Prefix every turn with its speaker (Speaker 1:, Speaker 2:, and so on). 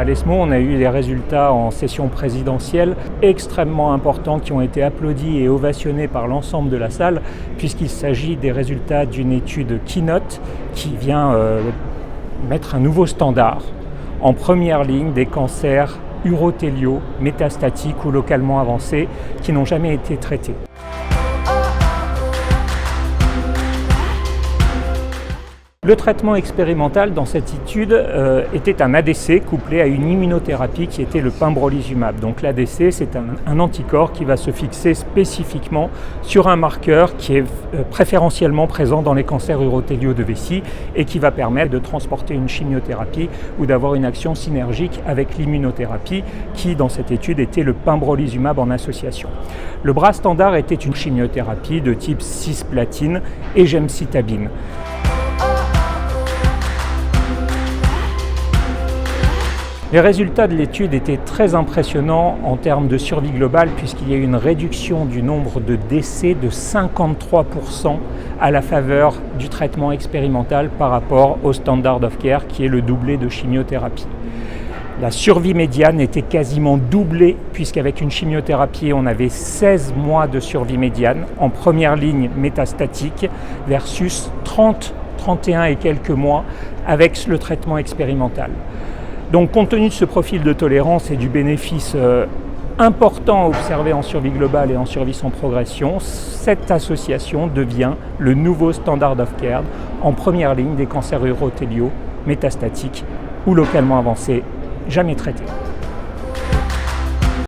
Speaker 1: À l'ESMO, on a eu des résultats en session présidentielle extrêmement importants qui ont été applaudis et ovationnés par l'ensemble de la salle, puisqu'il s'agit des résultats d'une étude Keynote qui vient mettre un nouveau standard en première ligne des cancers urothéliaux, métastatiques ou localement avancés qui n'ont jamais été traités. Le traitement expérimental dans cette étude était un ADC couplé à une immunothérapie qui était le pembrolizumab. Donc l'ADC, c'est un anticorps qui va se fixer spécifiquement sur un marqueur qui est préférentiellement présent dans les cancers urothéliaux de vessie et qui va permettre de transporter une chimiothérapie ou d'avoir une action synergique avec l'immunothérapie qui, dans cette étude, était le pembrolizumab en association. Le bras standard était une chimiothérapie de type cisplatine et gemcitabine. Les résultats de l'étude étaient très impressionnants en termes de survie globale puisqu'il y a eu une réduction du nombre de décès de 53% à la faveur du traitement expérimental par rapport au standard of care qui est le doublé de chimiothérapie. La survie médiane était quasiment doublée puisqu'avec une chimiothérapie, on avait 16 mois de survie médiane en première ligne métastatique versus 31 et quelques mois avec le traitement expérimental. Donc, compte tenu de ce profil de tolérance et du bénéfice important observé en survie globale et en survie sans progression, cette association devient le nouveau standard of care en première ligne des cancers urothéliaux métastatiques ou localement avancés jamais traités.